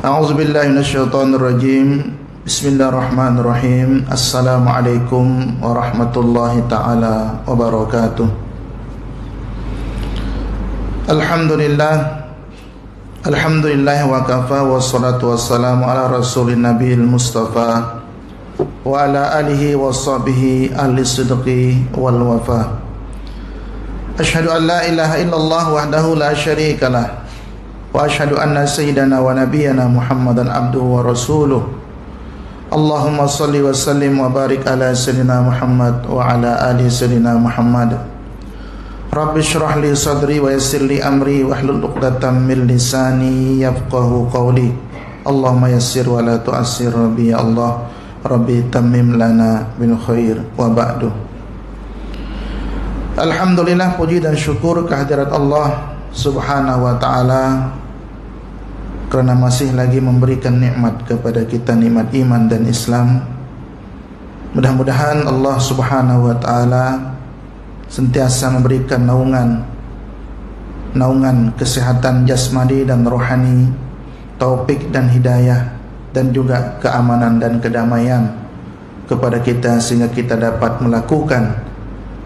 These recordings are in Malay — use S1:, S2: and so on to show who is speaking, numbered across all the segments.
S1: A'udzu billahi minasyaitonir rajim. Bismillahirrahmanirrahim. Assalamualaikum warahmatullahi taala wabarakatuh. Alhamdulillah wa kafa wassalatu wassalamu ala rasulin nabiyil mustafa wa ala alihi wa sahbihi ahli sidqi wal wafa. Asyhadu an la ilaha illallah wahdahu la syarikalah wa asyhadu anna sayyidana wa nabiyyana Muhammadan abduhu wa rasuluh. Allahumma salli wa sallim wa barik ala sayyidina Muhammad wa ala ali sayyidina Muhammad. Rabbi shrah li sadri wa yassir li amri wahlul 'uqdatam min lisani yafqahu qawli. Allahumma yassir wa la tu'assir bi ya Allah. Rabbi tammim lana bil khair wa ba'du. Alhamdulillah, puji dan syukur kehadirat Allah Subhanahu wa ta'ala kerana masih lagi memberikan nikmat kepada kita, nikmat iman dan Islam. Mudah-mudahan Allah Subhanahu wa ta'ala sentiasa memberikan naungan kesehatan jasmani dan rohani, taufik dan hidayah, dan juga keamanan dan kedamaian kepada kita, sehingga kita dapat melakukan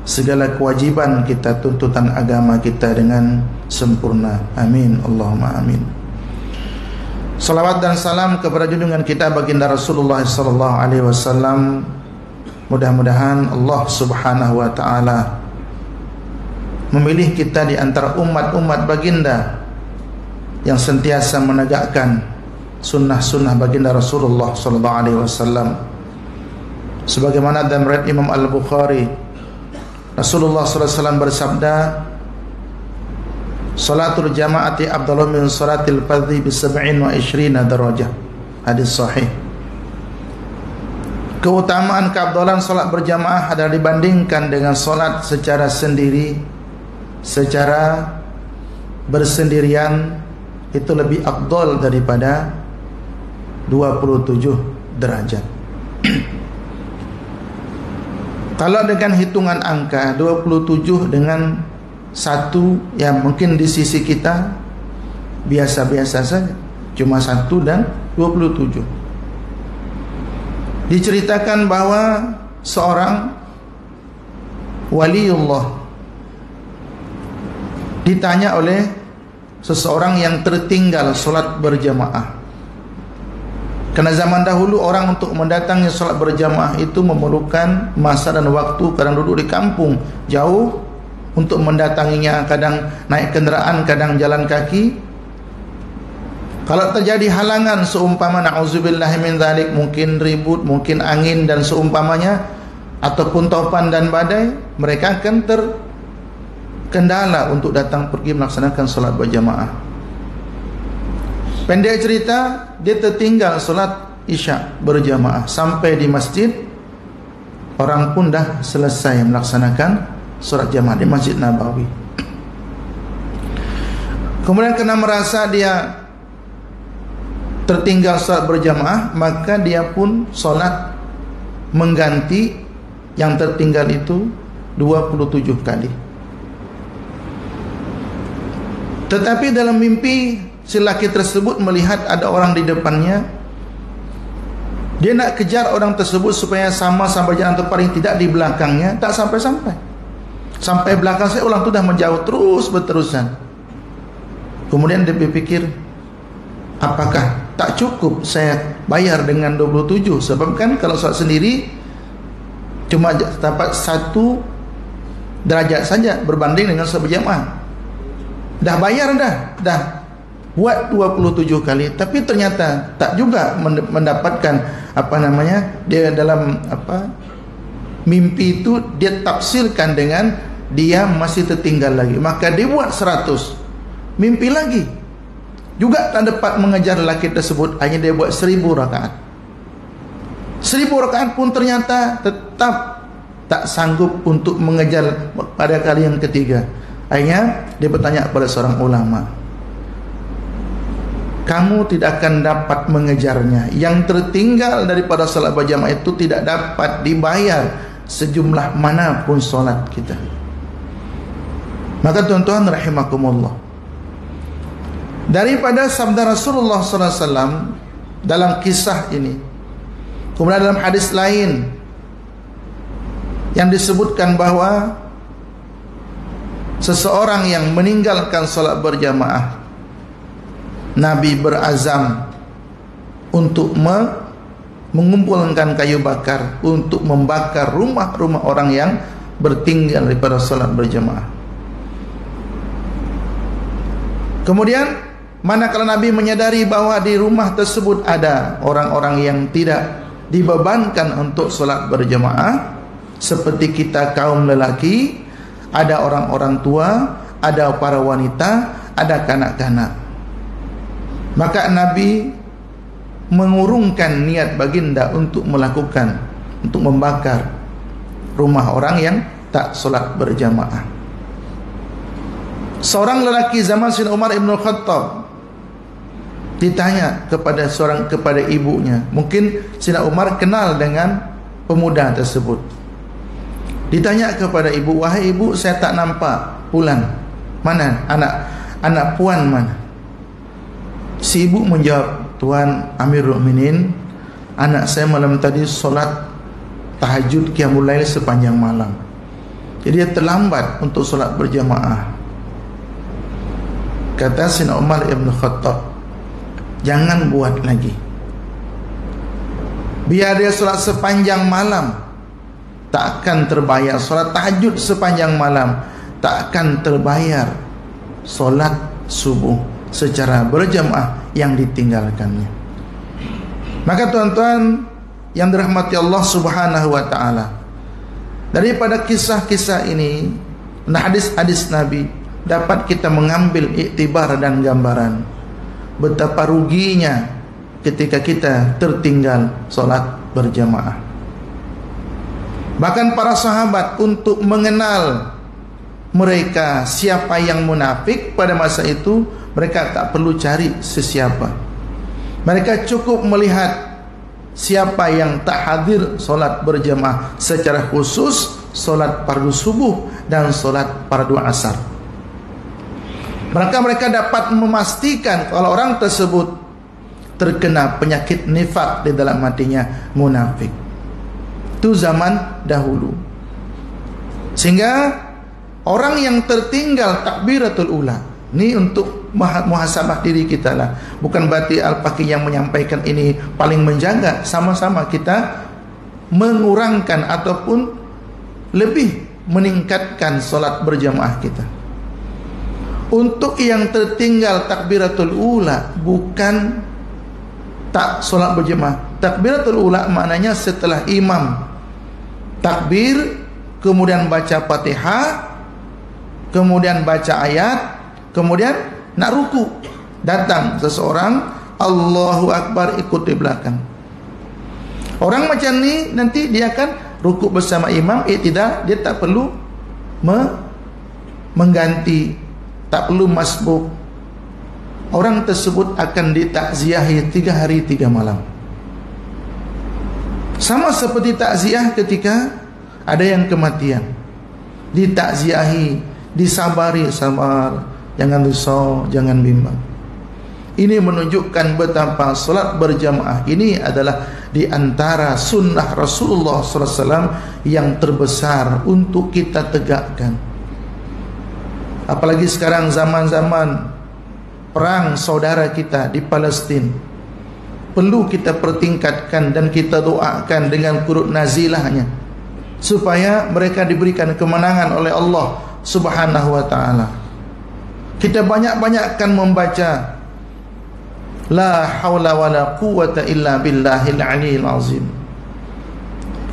S1: segala kewajiban kita, tuntutan agama kita dengan sempurna. Amin, Allahumma amin. Salawat dan salam kepada junjungan kita baginda Rasulullah sallallahu alaihi wasallam. Mudah-mudahan Allah Subhanahu wa taala memilih kita di antara umat-umat baginda yang sentiasa menegakkan sunnah-sunnah baginda Rasulullah sallallahu alaihi wasallam. Sebagaimana dalam riwayat Imam Al-Bukhari, Rasulullah sallallahu alaihi wasallam bersabda, salatul jama'ati afdalu min salatil fardhi bi 27 darajah. Hadis sahih. Keutamaan keafdalan salat berjamaah adalah dibandingkan dengan salat secara sendiri, secara bersendirian, itu lebih afdal daripada 27 derajat. Kalau dengan hitungan angka 27 dengan satu yang mungkin di sisi kita biasa-biasa saja, cuma 1 dan 27. Diceritakan bahwa seorang waliullah ditanya oleh seseorang yang tertinggal solat berjamaah. Karena zaman dahulu orang untuk mendatangi solat berjamaah itu memerlukan masa dan waktu, kadang duduk di kampung jauh untuk mendatanginya, kadang naik kenderaan, kadang jalan kaki. Kalau terjadi halangan seumpama na'udzubillahi min dzalik, mungkin ribut, mungkin angin dan seumpamanya, ataupun topan dan badai, mereka akan terkendala untuk datang pergi melaksanakan solat berjamaah. Pendek cerita, dia tertinggal solat isya berjamaah. Sampai di masjid, orang pun dah selesai melaksanakan solat jamaah di Masjid Nabawi. Kemudian kerana merasa dia tertinggal solat berjamaah, maka dia pun solat mengganti yang tertinggal itu 27 kali. Tetapi dalam mimpi, si laki tersebut melihat ada orang di depannya. Dia nak kejar orang tersebut supaya sama sampai jalan, atau paling tidak di belakangnya. Tak sampai-sampai. Sampai belakang saya, orang tu dah menjauh terus berterusan. Kemudian dia berpikir, apakah tak cukup saya bayar dengan 27? Sebab kan kalau solat sendiri cuma dapat 1 derajat saja berbanding dengan solat berjamaah. Dah bayar dah buat 27 kali, tapi ternyata tak juga mendapatkan dia dalam mimpi itu dia tafsirkan dengan dia masih tertinggal lagi, maka dia buat 100, mimpi lagi juga tak dapat mengejar lelaki tersebut, hanya dia buat 1000 rakaat. 1000 rakaat pun ternyata tetap tak sanggup untuk mengejar pada kali yang ketiga. Akhirnya dia bertanya kepada seorang ulama, kamu tidak akan dapat mengejarnya. Yang tertinggal daripada salat berjamaah itu tidak dapat dibayar sejumlah manapun salat kita. Maka tuan-tuan rahimakumullah, Daripada sabda Rasulullah SAW dalam kisah ini, kemudian dalam hadis lain yang disebutkan bahawa seseorang yang meninggalkan solat berjamaah, Nabi berazam untuk mengumpulkan kayu bakar untuk membakar rumah-rumah orang yang bertinggal daripada solat berjamaah. Kemudian manakala Nabi menyadari bahawa di rumah tersebut ada orang-orang yang tidak dibebankan untuk solat berjamaah, seperti kita kaum lelaki, ada orang-orang tua, ada para wanita, ada kanak-kanak, maka Nabi mengurungkan niat baginda untuk membakar rumah orang yang tak solat berjamaah. Seorang lelaki zaman Sayyidina Umar Ibn Khattab ditanya kepada ibunya. Mungkin Sayyidina Umar kenal dengan pemuda tersebut. Ditanya kepada ibu, "Wahai ibu, saya tak nampak pulang. Mana anak puan mana?" Si ibu menjawab, "Tuan Amirul Mukminin, anak saya malam tadi solat tahajud qiyamul lail sepanjang malam. Jadi dia terlambat untuk solat berjamaah." Kata Sayyidina Umar Ibn Khattab, "Jangan buat lagi. Biar dia solat sepanjang malam, tak akan terbayar. Solat tahajud sepanjang malam, tak akan terbayar solat subuh secara berjamaah yang ditinggalkannya." Maka tuan-tuan yang dirahmati Allah Subhanahu wa ta'ala, daripada kisah-kisah ini dan hadis-hadis Nabi, dapat kita mengambil iktibar dan gambaran betapa ruginya ketika kita tertinggal solat berjamaah. Bahkan para sahabat untuk mengenal mereka siapa yang munafik pada masa itu, mereka tak perlu cari sesiapa. Mereka cukup melihat siapa yang tak hadir solat berjamaah, secara khusus solat fardu subuh dan solat fardu asar. Maka mereka dapat memastikan kalau orang tersebut terkena penyakit nifak di dalam hatinya, munafik. Itu zaman dahulu. Sehingga orang yang tertinggal takbiratul ula, ini untuk muhasabah diri kita lah. Bukan berarti Al-Faqih yang menyampaikan ini paling menjaga. Sama-sama kita mengurangkan ataupun lebih meningkatkan solat berjamaah kita. Untuk yang tertinggal takbiratul ula, bukan tak solat berjemaah. Takbiratul ula maknanya setelah imam takbir, kemudian baca Fatihah, kemudian baca ayat, kemudian nak ruku, datang seseorang Allahu Akbar, ikut di belakang. Orang macam ni nanti dia akan ruku bersama imam, tidak, dia tak perlu mengganti, tak perlu masbuk. Orang tersebut akan ditakziahi 3 hari 3 malam. Sama seperti takziah ketika ada yang kematian, ditakziahi, disabari, sabar, jangan risau, jangan bimbang. Ini menunjukkan betapa solat berjamaah ini adalah di antara sunnah Rasulullah SAW yang terbesar untuk kita tegakkan. Apalagi sekarang zaman-zaman perang saudara kita di Palestin, perlu kita pertingkatkan dan kita doakan dengan kurut nazilahnya, supaya mereka diberikan kemenangan oleh Allah Subhanahu wa ta'ala. Kita banyak-banyakkan membaca la haula wa la quwwata illa billahil aliyil azim.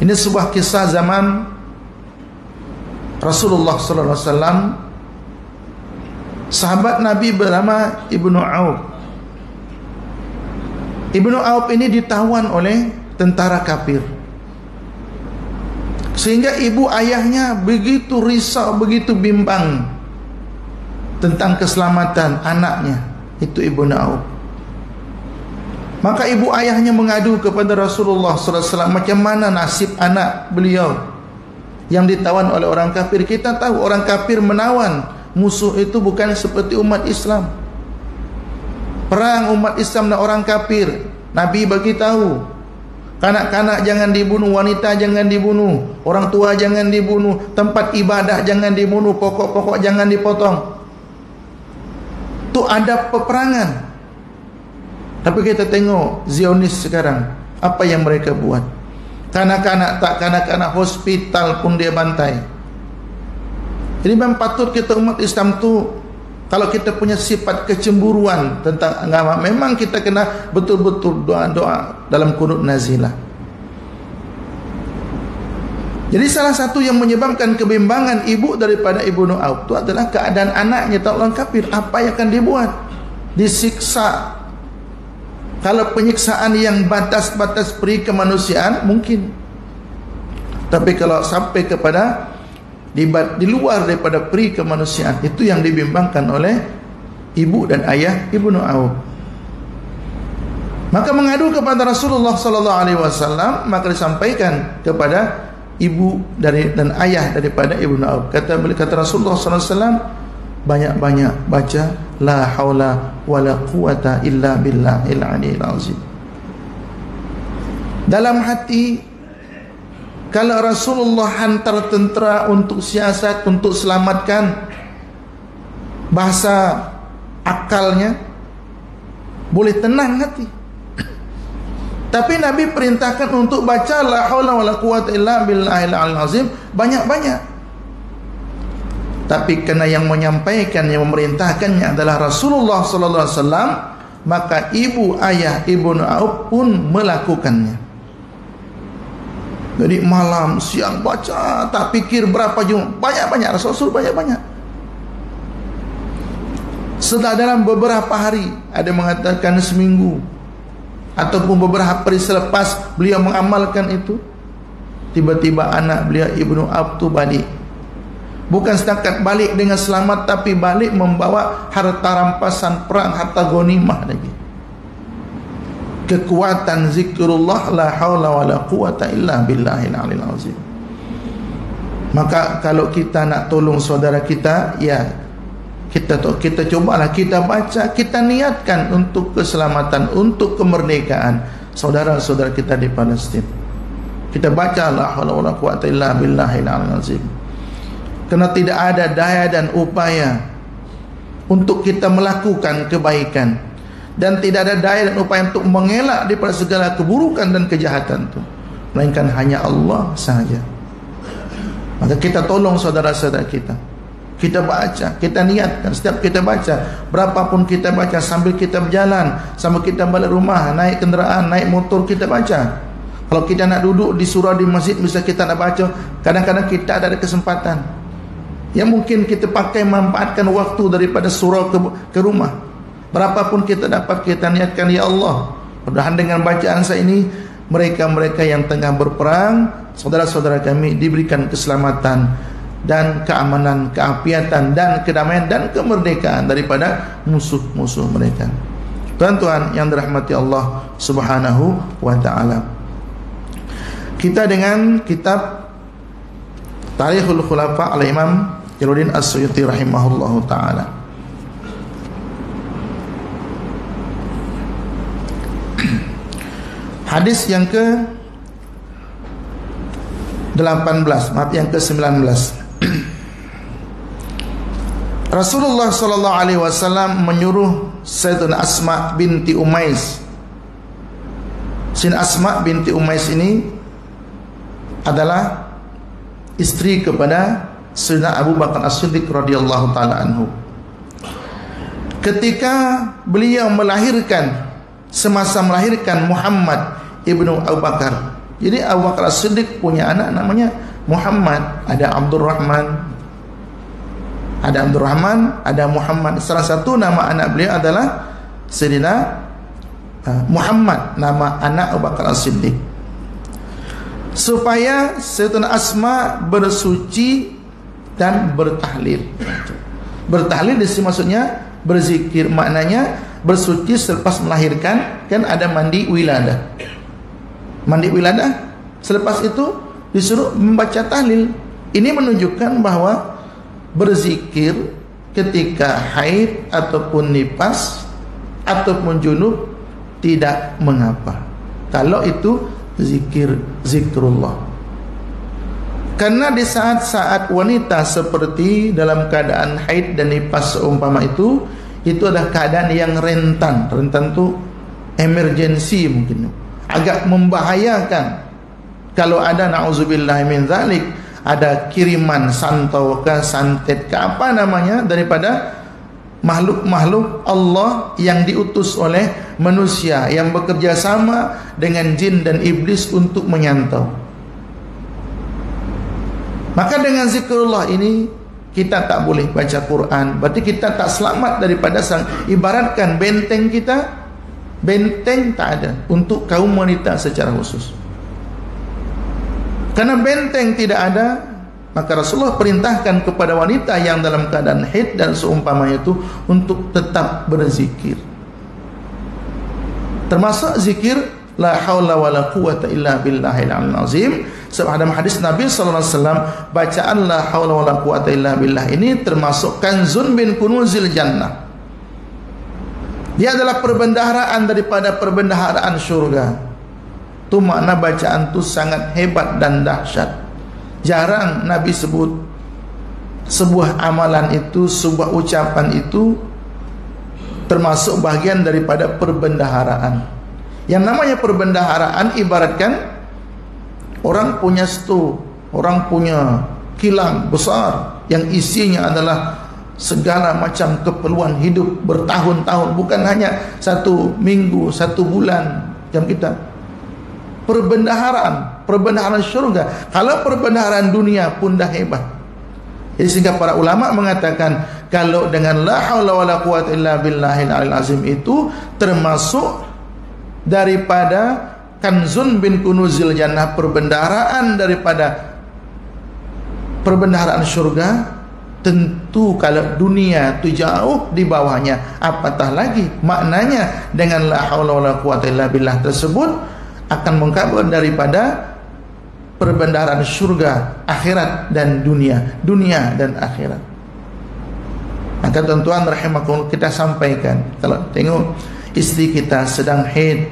S1: Ini sebuah kisah zaman Rasulullah sallallahu alaihi wasallam. Sahabat Nabi bernama Ibnu Auf. Ibnu Auf ini ditawan oleh tentara kafir, sehingga ibu ayahnya begitu risau, begitu bimbang tentang keselamatan anaknya, itu Ibnu Auf. Maka ibu ayahnya mengadu kepada Rasulullah SAW, macam mana nasib anak beliau yang ditawan oleh orang kafir. Kita tahu orang kafir menawan musuh itu bukan seperti umat Islam. perang umat Islam dan orang kafir. Nabi bagi tahu, kanak-kanak jangan dibunuh, wanita jangan dibunuh, orang tua jangan dibunuh, tempat ibadah jangan dibunuh, pokok-pokok jangan dipotong. Itu adab peperangan. Tapi kita tengok Zionis sekarang, apa yang mereka buat. Kanak-kanak, tak kanak-kanak hospital pun dia bantai. Jadi memang patut kita umat Islam tu, kalau kita punya sifat kecemburuan tentang agama, memang kita kena betul-betul doa-doa dalam qunut nazilah. Jadi salah satu yang menyebabkan kebimbangan ibu daripada Ibnu Auf itu adalah keadaan anaknya tak orang kafir. Apa yang akan dibuat? Disiksa. Kalau penyiksaan yang batas-batas peri kemanusiaan mungkin. Tapi kalau sampai kepada di luar daripada peri kemanusiaan, itu yang dibimbangkan oleh ibu dan ayah Ibnu Auf. Maka mengadu kepada Rasulullah sallallahu alaihi wasallam, maka disampaikan kepada ibu dan ayah daripada Ibnu Auf. Kata Rasulullah sallallahu alaihi wasallam, banyak-banyak baca la haula wala quwata illa billahil aliyil azim. Dalam hati, kalau Rasulullah hantar tentera untuk siasat, untuk selamatkan, bahasa akalnya boleh tenang hati. Tapi Nabi perintahkan untuk baca la haula wala quwata illa billahil aliyil azim banyak-banyak. Tapi kerana yang menyampaikan, yang memerintahkannya adalah Rasulullah sallallahu alaihi wasallam, maka ibu ayah Ibnu Auf pun melakukannya. Jadi malam, siang baca, tak fikir berapa jumlah, banyak-banyak, Rasul banyak-banyak. Setelah dalam beberapa hari, ada mengatakan seminggu, ataupun beberapa hari selepas beliau mengamalkan itu, tiba-tiba anak beliau Ibnu Auf tu balik. Bukan setakat balik dengan selamat, tapi balik membawa harta rampasan perang, harta ghanimah lagi. Kekuatan zikrullah la haula wala quwata illa billahil aliyil azim. Maka kalau kita nak tolong saudara kita, ya kita cobalah, kita baca, kita niatkan untuk keselamatan, untuk kemerdekaan saudara-saudara kita di Palestin. Kita baca la haula wala quwata illa billahil aliyil azim. Kerana tidak ada daya dan upaya untuk kita melakukan kebaikan, dan tidak ada daya dan upaya untuk mengelak daripada segala keburukan dan kejahatan itu, melainkan hanya Allah sahaja. Maka kita tolong saudara-saudara kita. Kita baca, kita niatkan, setiap kita baca, berapapun kita baca, sambil kita berjalan, sambil kita balik rumah, naik kenderaan, naik motor, kita baca. Kalau kita nak duduk di surau di masjid, bisa kita nak baca. Kadang-kadang kita ada kesempatan, yang mungkin kita pakai manfaatkan waktu daripada surau ke rumah. Berapapun kita dapat, kita niatkan, ya Allah, mudah-mudahan dengan bacaan saya ini, mereka-mereka yang tengah berperang, saudara-saudara kami, diberikan keselamatan dan keamanan, keapiatan dan kedamaian dan kemerdekaan daripada musuh-musuh mereka. Tuan-tuan yang dirahmati Allah Subhanahu wa ta'ala, kita dengan kitab Tarikhul Khulafa al-Imam Jalaluddin As-Suyuti rahimahullahu ta'ala. Hadis yang ke-18, maaf, yang ke-19. Rasulullah sallallahu alaihi wasallam menyuruh Sayyidatuna Asma binti Umais. Asma binti Umais ini adalah istri kepada Sayyidina Abu Bakar As-Siddiq radhiyallahu taala anhu. Ketika beliau semasa melahirkan Muhammad Ibnu Abu Bakar. Jadi Abu Bakar As-Siddiq punya anak namanya Muhammad. Ada Abdurrahman, ada Muhammad. Salah satu nama anak beliau adalah Sayyidina Muhammad, nama anak Abu Bakar As-Siddiq. Supaya Sayyidatuna Asma bersuci dan bertahlil. Bertahlil di sini maksudnya berzikir, maknanya bersuci selepas melahirkan, kan ada mandi wiladah. Mandi wiladah, selepas itu disuruh membaca tahlil. Ini menunjukkan bahwa berzikir ketika haid ataupun nifas ataupun junub, tidak mengapa. Kalau itu zikrullah. Karena di saat-saat wanita seperti dalam keadaan haid dan nifas seumpama itu adalah keadaan yang rentan. Rentan itu emergency, mungkin agak membahayakan. Kalau ada na'udzubillah min zalik, ada kiriman santau ke santet ke apa namanya daripada makhluk-makhluk Allah yang diutus oleh manusia yang bekerja sama dengan jin dan iblis untuk menyantau. Maka dengan zikrullah ini kita tak boleh baca Quran, berarti kita tak selamat daripada ibaratkan benteng kita, benteng tak ada untuk kaum wanita secara khusus. Karena benteng tidak ada, maka Rasulullah perintahkan kepada wanita yang dalam keadaan haid dan seumpamanya itu untuk tetap berzikir. Termasuk zikir la haula wala quwata illa billahil azim. Sebab dalam hadis Nabi sallallahu alaihi wasallam, bacaan la haula wala quwata illa billah ini termasuk kanzun min kunuzil jannah. Dia adalah perbendaharaan daripada perbendaharaan syurga. Itu makna bacaan itu sangat hebat dan dahsyat. Jarang Nabi sebut sebuah amalan itu, sebuah ucapan itu termasuk bagian daripada perbendaharaan. Yang namanya perbendaharaan ibaratkan orang punya stu, orang punya kilang besar yang isinya adalah segala macam keperluan hidup bertahun-tahun, bukan hanya 1 minggu, 1 bulan jam kita. Perbendaharaan syurga. Kalau perbendaharaan dunia pun dah hebat. Jadi sehingga para ulama mengatakan kalau dengan la haula wala quwata illa billahil azim itu termasuk daripada kanzun bin kunuzil jannah, perbendaharaan daripada perbendaharaan syurga. Tentu kalau dunia itu jauh di bawahnya, apatah lagi maknanya dengan la haula wala quwata illa billah tersebut akan mengcover daripada perbendaharaan syurga, akhirat dan dunia dan akhirat. Maka tuan-tuan rahimakumullah, kita sampaikan kalau tengok istri kita sedang haid,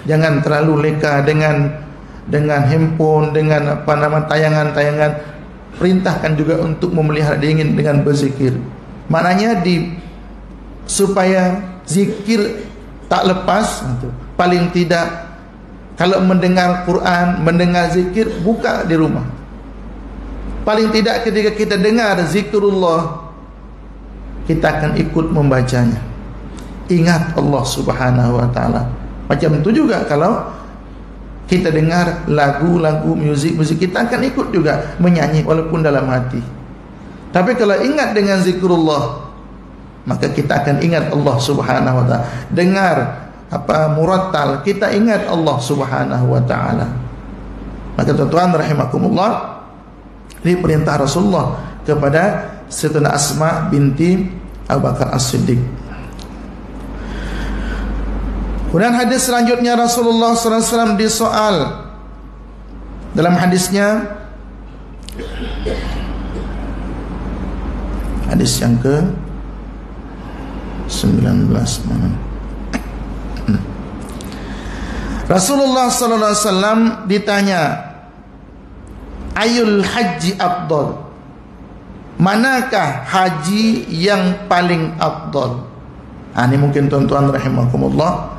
S1: jangan terlalu leka dengan handphone, dengan apa nama tayangan-tayangan. Perintahkan juga untuk memelihara dingin dengan berzikir. Maknanya supaya zikir tak lepas. Paling tidak kalau mendengar Quran, mendengar zikir, buka di rumah. Paling tidak ketika kita dengar zikrullah, kita akan ikut membacanya. Ingat Allah Subhanahu wa ta'ala. Macam itu juga kalau kita dengar lagu-lagu, musik, kita akan ikut juga menyanyi walaupun dalam hati. Tapi kalau ingat dengan zikrullah, maka kita akan ingat Allah Subhanahu wa ta'ala. Dengar murattal, kita ingat Allah Subhanahu wa ta'ala. Maka tuan-tuan rahimakumullah, ini perintah Rasulullah kepada Sayyidatina Asma binti Abu Bakar As-Siddiq. Kemudian hadis selanjutnya Rasulullah SAW disoal dalam hadisnya, hadis yang ke 19 mana? Rasulullah sallallahu alaihi wasallam ditanya, ayul haji afdal? Manakah haji yang paling afdal? Ini mungkin tuan-tuan rahimakumullah,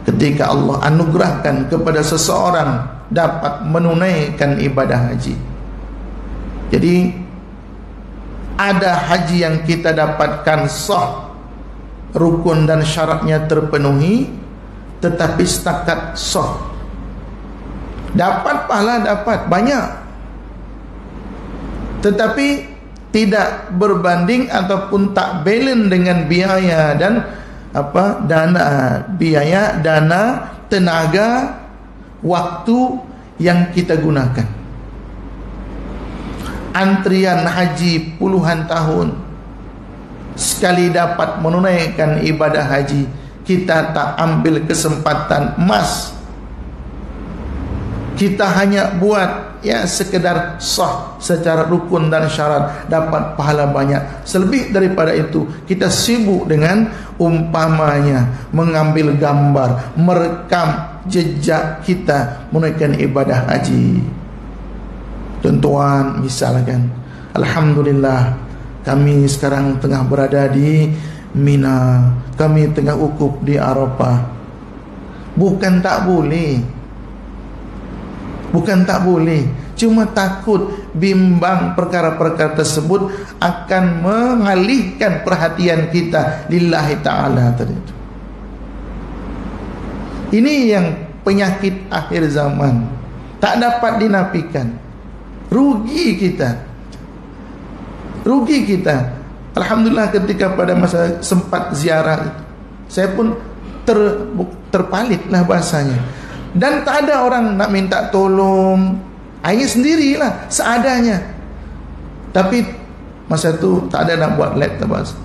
S1: ketika Allah anugerahkan kepada seseorang dapat menunaikan ibadah haji. Jadi ada haji yang kita dapatkan sah, rukun dan syaratnya terpenuhi, tetapi setakat sah. Dapat pahala, dapat banyak, tetapi tidak berbanding ataupun tak balance dengan biaya dan biaya, dana, tenaga, waktu yang kita gunakan. Antrian haji puluhan tahun, sekali dapat menunaikan ibadah haji, kita tak ambil kesempatan emas, Kita hanya buat ya sekedar sah secara rukun dan syarat, dapat pahala banyak. Selebih daripada itu, kita sibuk dengan umpamanya mengambil gambar, merekam jejak kita menunaikan ibadah haji. Tuan-tuan, misalkan alhamdulillah kami sekarang tengah berada di Mina, kami tengah wukuf di Arafah. Bukan tak boleh, bukan tak boleh, cuma takut bimbang perkara-perkara tersebut akan mengalihkan perhatian kita lillahi ta'ala tadi itu. Ini yang penyakit akhir zaman, tak dapat dinafikan. Rugi kita, rugi kita. Alhamdulillah ketika pada masa sempat ziarah itu, saya pun terpalitlah bahasanya. Dan tak ada orang nak minta tolong, hanya sendirilah seadanya. Tapi masa itu tak ada nak buat lab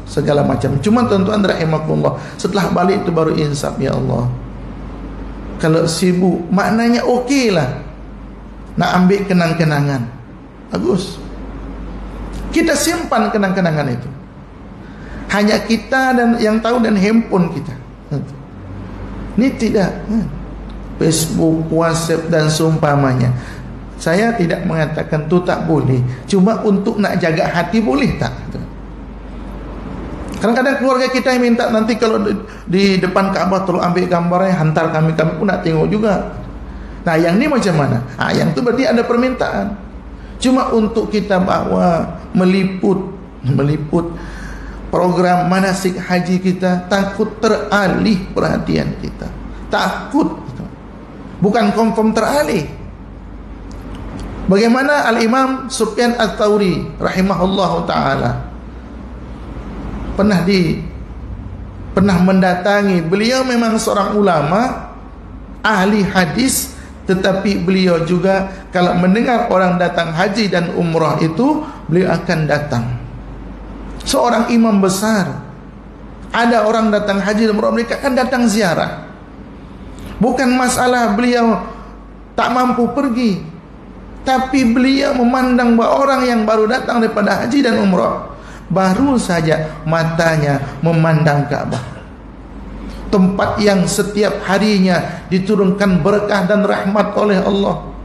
S1: segala macam. Cuma tuan-tuan rahimakumullah, setelah balik itu baru insaf, ya Allah, kalau sibuk maknanya okey lah nak ambil kenang-kenangan. Bagus, kita simpan kenang-kenangan itu. Hanya kita dan yang tahu, dan handphone kita. Ini tidak Facebook, WhatsApp dan seumpamanya. Saya tidak mengatakan itu tak boleh, cuma untuk nak jaga hati boleh tak? Kadang-kadang keluarga kita yang minta nanti kalau di depan Kaabah tolong ambil gambarnya, hantar kami pun nak tengok juga. Nah, yang ni macam mana? Yang tu berarti ada permintaan. Cuma untuk kita bawa meliput program manasik haji kita, takut teralih perhatian kita. Takut, bukan confirm teralih. Bagaimana Al-Imam Sufyan Ats-Tsauri rahimahullahu ta'ala pernah mendatangi. Beliau memang seorang ulama, ahli hadis, tetapi beliau juga kalau mendengar orang datang haji dan umrah itu, beliau akan datang. Seorang imam besar, ada orang datang haji dan umrah, mereka akan datang ziarah. Bukan masalah beliau tak mampu pergi, tapi beliau memandang bahawa orang yang baru datang daripada haji dan umrah, baru saja matanya memandang Kaabah, tempat yang setiap harinya diturunkan berkah dan rahmat oleh Allah.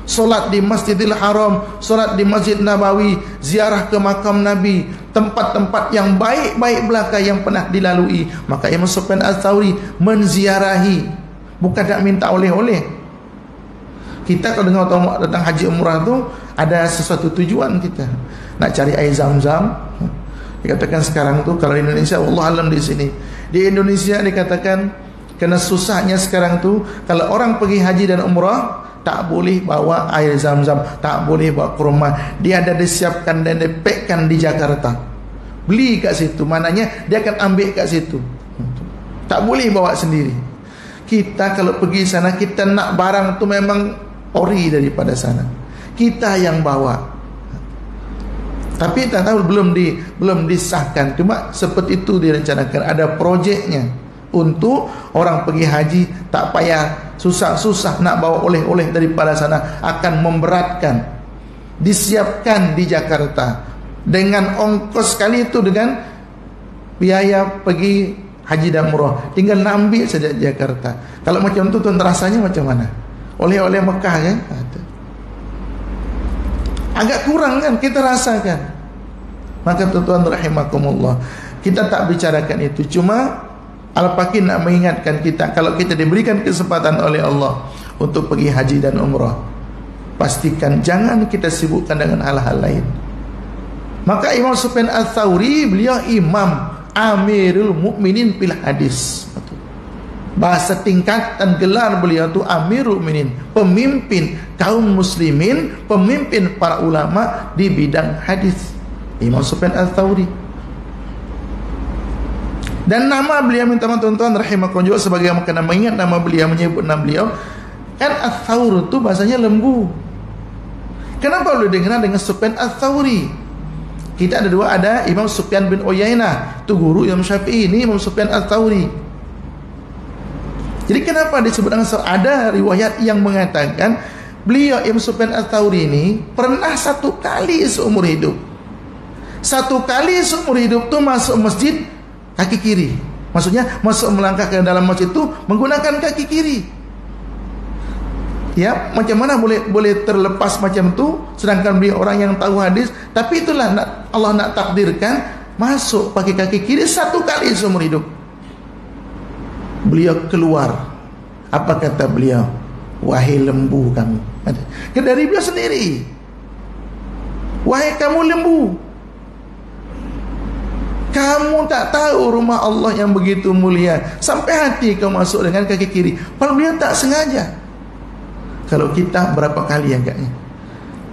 S1: Solat di Masjidil Haram, solat di Masjid Nabawi, ziarah ke makam Nabi, tempat-tempat yang baik-baik belaka yang pernah dilalui. Maka Imam Sufyan Ats-Tsauri menziarahi, bukan nak minta oleh-oleh. Kita kalau dengar orang datang haji umrah tu ada sesuatu tujuan, kita nak cari air Zam-Zam. Dikatakan sekarang tu kalau di Indonesia, wallah alam di sini, di Indonesia dikatakan kena susahnya sekarang tu, kalau orang pergi haji dan umrah tak boleh bawa air Zam-Zam, tak boleh bawa ke rumah. Dia ada disiapkan dan dipekkan di Jakarta. Beli kat situ, maknanya dia akan ambil kat situ. Tak boleh bawa sendiri. Kita kalau pergi sana, kita nak barang tu memang ori daripada sana, kita yang bawa. Tapi tak tahu, belum disahkan. Cuma seperti itu direncanakan, ada projeknya untuk orang pergi haji tak payah susah-susah nak bawa oleh-oleh daripada sana, akan memberatkan. Disiapkan di Jakarta dengan ongkos sekali itu, dengan biaya pergi haji dan umrah, tinggal nak ambil saja di Jakarta. Kalau macam tu tuan rasanya macam mana? Oleh-oleh Mekah kan? Agak kurang kan kita rasakan. Maka tuan-tuan rahimakumullah, kita tak bicarakan itu, cuma Al-Fakir nak mengingatkan kita, kalau kita diberikan kesempatan oleh Allah untuk pergi haji dan umrah, pastikan jangan kita sibukkan dengan hal-hal lain. Maka Imam Sufyan Ats-Tsauri, beliau imam Amirul Mukminin fil hadis. Bahasa tingkatan gelar beliau tu Amirul Mukminin, pemimpin kaum muslimin, pemimpin para ulama di bidang hadis, Imam Sufyan Ats-Tsauri. Dan nama beliau, minta tuan-tuan rahimakumullah juga sebagai yang kena mengingat nama beliau, menyebut nama beliau kan, Ats-Tsaur tu bahasanya lembu. Kenapa boleh dengar dengan Sufyan Ats-Tsauri? Kita ada dua, ada Imam Sufyan bin Uyainah, tu guru Imam Syafi'i, ini Imam Sufyan Ats-Tsauri. Jadi kenapa disebut dengan, ada riwayat yang mengatakan beliau Imam Sufyan Ats-Tsauri ini pernah 1 kali seumur hidup. 1 kali seumur hidup tuh masuk masjid kaki kiri. Maksudnya masuk melangkah ke dalam masjid itu menggunakan kaki kiri. Ya, macam mana boleh terlepas macam tu, sedangkan beliau orang yang tahu hadis. Tapi itulah Allah nak takdirkan masuk pakai kaki kiri 1 kali seumur hidup. Beliau keluar. Apa kata beliau? Wahai lembu kamu. Dari beliau sendiri. Wahai kamu lembu, kamu tak tahu rumah Allah yang begitu mulia, sampai hati kau masuk dengan kaki kiri. Padahal beliau tak sengaja. Kalau kita berapa kali agaknya.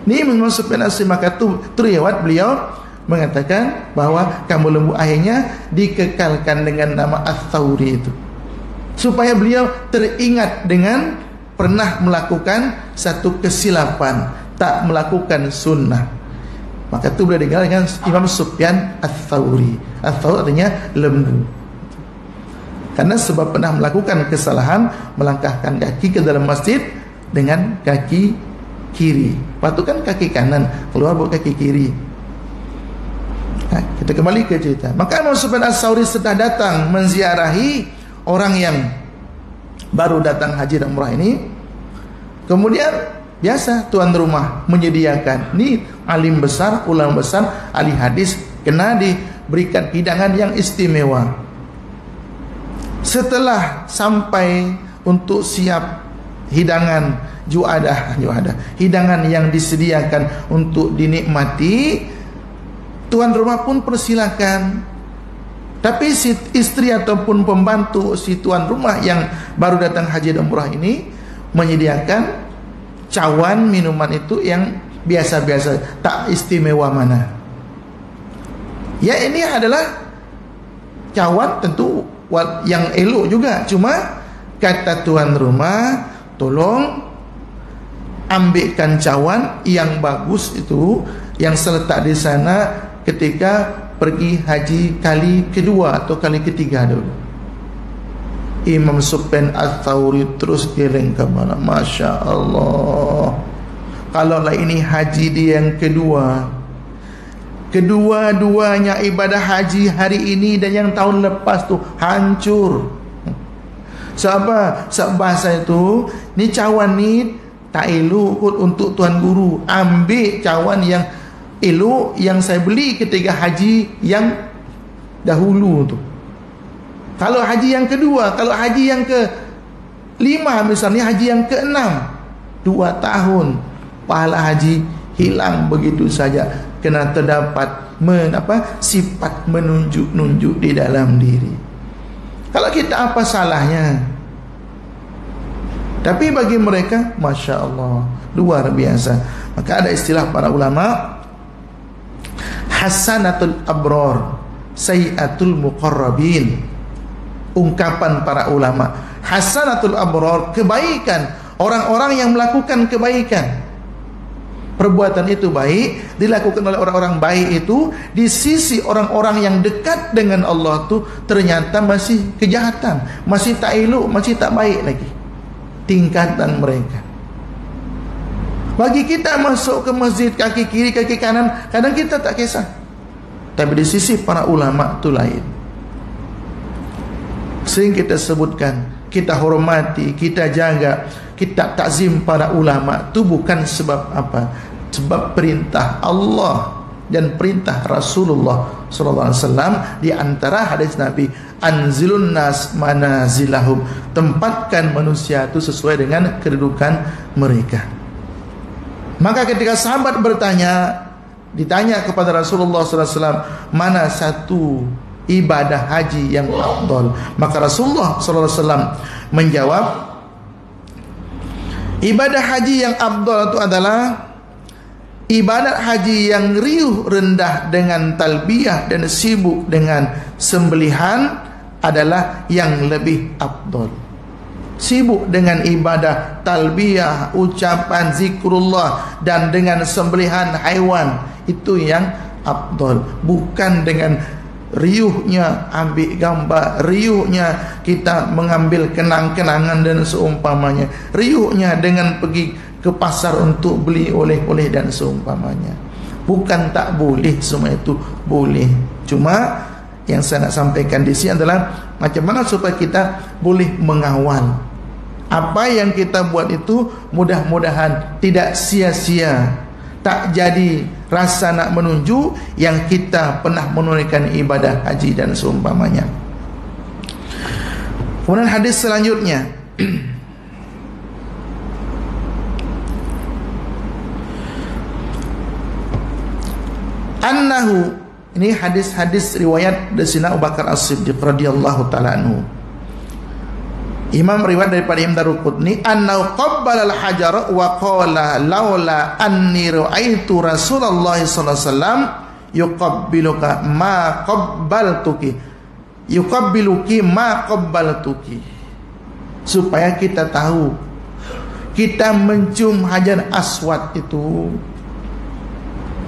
S1: Ini Imam Sufyan Ats-Tsauri, maka tu riwayat beliau mengatakan bahwa kamu lembu, akhirnya dikekalkan dengan nama Ats-Tsauri itu, supaya beliau teringat dengan pernah melakukan satu kesilapan, tak melakukan sunnah. Maka itu beliau dikenal dengan Imam Sufyan Ats-Tsauri. Ats-Tsauri artinya lembu, karena sebab pernah melakukan kesalahan melangkahkan kaki ke dalam masjid dengan kaki kiri. Patut kan kaki kanan, keluar buat kaki kiri. Nah, kita kembali ke cerita. Maka Imam Sufyan Ats-Tsauri setelah datang menziarahi orang yang baru datang haji dan umrah ini, kemudian biasa tuan rumah menyediakan, ini alim besar, ulama besar, ahli hadis, kena diberikan hidangan yang istimewa. Setelah sampai untuk siap hidangan juadah, hidangan yang disediakan untuk dinikmati, tuan rumah pun persilakan. Tapi si istri ataupun pembantu si tuan rumah yang baru datang haji dan umrah ini menyediakan cawan minuman itu yang biasa-biasa, tak istimewa mana. Ya, ini adalah cawan tentu yang elok juga, cuma kata tuan rumah, tolong ambilkan cawan yang bagus itu, yang seletak di sana ketika pergi haji kali kedua atau kali ketiga dulu. Imam Sufyan Ats-Tsauri terus geleng ke mana, Masya Allah. Kalaulah ini haji dia yang kedua-duanya ibadah haji hari ini dan yang tahun lepas tu hancur. Sebab bahasa itu, ni cawan ni tak elok untuk tuan guru. Ambil cawan yang elok yang saya beli ketika haji yang dahulu tu. Kalau haji yang kedua, kalau haji yang ke-5 misalnya, haji yang ke-6, 2 tahun pahala haji hilang begitu saja, kena terdapat sifat menunjuk-nunjuk di dalam diri. Kalau kita apa salahnya? Tapi bagi mereka, Masya Allah, luar biasa. Maka ada istilah para ulama, hasanatul abrar, sayyatul muqarrabin. Ungkapan para ulama, hasanatul abrar, kebaikan orang-orang yang melakukan kebaikan. Perbuatan itu baik, dilakukan oleh orang-orang baik itu, di sisi orang-orang yang dekat dengan Allah tu ternyata masih kejahatan, masih tak elok, masih tak baik lagi tingkatan mereka. Bagi kita masuk ke masjid kaki kiri, kaki kanan, kadang kita tak kisah. Tapi di sisi para ulama tu lain. Sering kita sebutkan, kita hormati, kita jaga, kita takzim para ulama tu bukan sebab apa? Sebab perintah Allah dan perintah Rasulullah sallallahu alaihi wasallam. Di antara hadis Nabi, anzilun nas manazilahum, tempatkan manusia itu sesuai dengan kedudukan mereka. Maka ketika sahabat ditanya kepada Rasulullah sallallahu alaihi wasallam, mana satu ibadah haji yang afdal, maka Rasulullah sallallahu alaihi wasallam menjawab, ibadah haji yang afdal itu adalah ibadat haji yang riuh rendah dengan talbiyah dan sibuk dengan sembelihan adalah yang lebih afdal. Sibuk dengan ibadah talbiyah, ucapan zikrullah dan dengan sembelihan haiwan, itu yang afdal. Bukan dengan riuhnya ambil gambar, riuhnya kita mengambil kenang-kenangan dan seumpamanya, riuhnya dengan pergi ke pasar untuk beli oleh-oleh dan seumpamanya. Bukan tak boleh, semua itu boleh. Cuma yang saya nak sampaikan di sini adalah macam mana supaya kita boleh mengawal apa yang kita buat itu, mudah-mudahan tidak sia-sia, tak jadi rasa nak menunjuk yang kita pernah menunaikan ibadah haji dan seumpamanya. Kemudian hadis selanjutnya, annahu, ini hadis-hadis riwayat dari Sayyidina Abu Bakar As-Siddiq radhiyallahu taala anhu. Imam riwayat daripada Imam Daruqutni, annahu qabbala al-hajar wa qala laula anni ra'aitu Rasulullah sallallahu alaihi wasallam yuqabbiluka ma qabbaltuki, yuqabbiluki ma qabbaltuki. Supaya kita tahu, kita mencium Hajar Aswad itu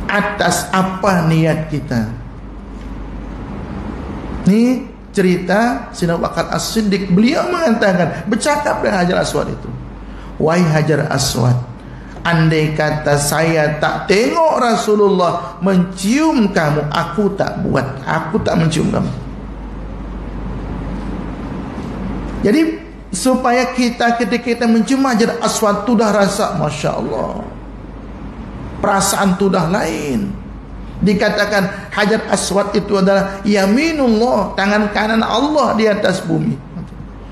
S1: atas apa niat kita. Ini cerita Sayyidina Abu Bakar As-Siddiq, beliau mengatakan, bercakap dengan Hajar Aswad itu, wahai Hajar Aswad, andai kata saya tak tengok Rasulullah mencium kamu, aku tak buat, aku tak mencium kamu. Jadi supaya kita ketika kita mencium Hajar Aswad tu dah rasa Masya Allah, perasaan tu dah lain. Dikatakan Hajar Aswad itu adalah yaminullah, tangan kanan Allah di atas bumi.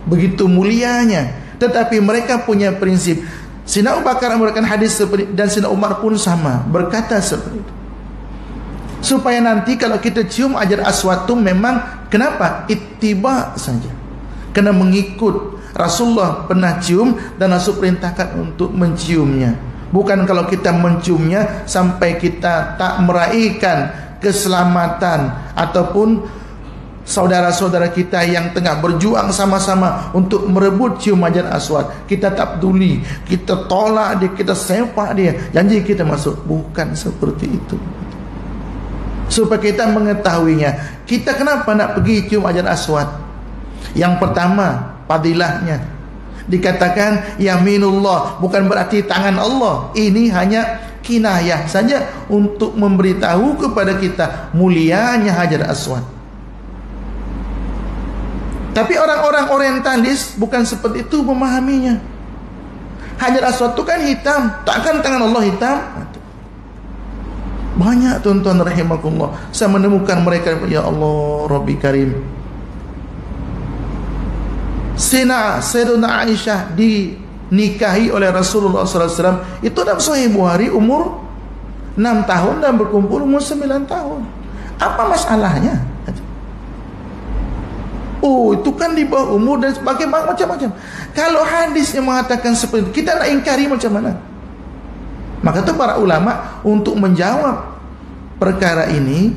S1: Begitu mulianya. Tetapi mereka punya prinsip. Sayyidina Abu Bakar memberikan hadis seperti, dan Sayyidina Umar pun sama, berkata seperti itu. Supaya nanti kalau kita cium Hajar Aswad itu memang, kenapa? Ittiba saja. Kena mengikut. Rasulullah pernah cium dan Rasul perintahkan untuk menciumnya. Bukan kalau kita menciumnya sampai kita tak meraihkan keselamatan ataupun saudara-saudara kita yang tengah berjuang sama-sama untuk merebut cium Hajar Aswad, kita tak peduli, kita tolak dia, kita sepak dia, janji kita masuk. Bukan seperti itu. Supaya kita mengetahuinya, kita kenapa nak pergi cium Hajar Aswad? Yang pertama, fadilahnya dikatakan yaminullah, bukan berarti tangan Allah. Ini hanya kinayah saja untuk memberitahu kepada kita mulianya Hajar Aswad. Tapi orang-orang orientalis bukan seperti itu memahaminya. Hajar Aswad itu kan hitam, takkan tangan Allah hitam? Banyak tuan-tuan rahimakumullah, saya menemukan mereka, ya Allah Rabbi Karim, Sayyidina Aisyah dinikahi oleh Rasulullah SAW itu dalam Sahih Bukhari, umur 6 tahun dan berkumpul umur 9 tahun. Apa masalahnya? Oh, itu kan di bawah umur dan sebagainya, macam-macam. Kalau hadisnya mengatakan seperti itu, kita nak ingkari macam mana? Maka itu para ulama untuk menjawab perkara ini,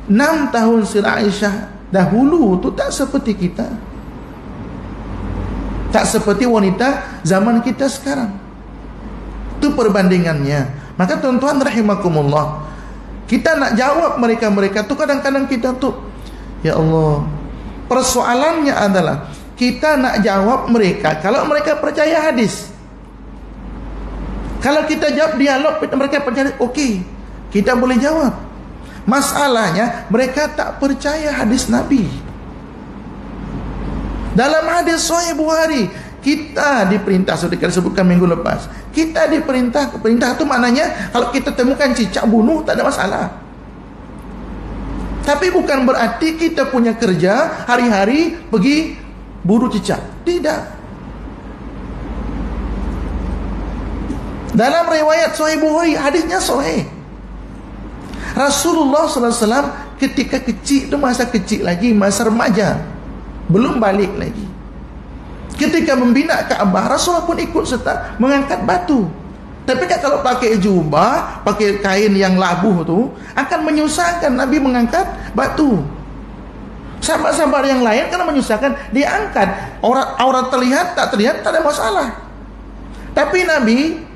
S1: 6 tahun Sayyidina Aisyah dahulu itu tak seperti kita, tak seperti wanita zaman kita sekarang. Itu perbandingannya. Maka tuan-tuan rahimakumullah, kita nak jawab mereka-mereka tu kadang-kadang kita tu, ya Allah, persoalannya adalah kita nak jawab mereka kalau mereka percaya hadis. Kalau kita jawab dialog mereka percaya, okey, kita boleh jawab. Masalahnya mereka tak percaya hadis Nabi. Dalam hadis Sahih Bukhari, kita diperintah, sudah kita sebutkan minggu lepas, kita diperintah. Perintah itu maknanya kalau kita temukan cicak, bunuh, tak ada masalah. Tapi bukan berarti kita punya kerja hari-hari pergi buru cicak. Tidak. Dalam riwayat Sahih Bukhari, hadisnya sahih, Rasulullah SAW ketika kecil itu, masa kecil lagi, masa remaja, belum balik lagi, ketika membina Kaabah, Rasulullah pun ikut serta mengangkat batu. Tapi kan kalau pakai jubah, pakai kain yang labuh tu, akan menyusahkan Nabi mengangkat batu. Sahabat-sahabat yang lain kan menyusahkan, dia angkat, aurat terlihat, tak terlihat, tak ada masalah. Tapi Nabi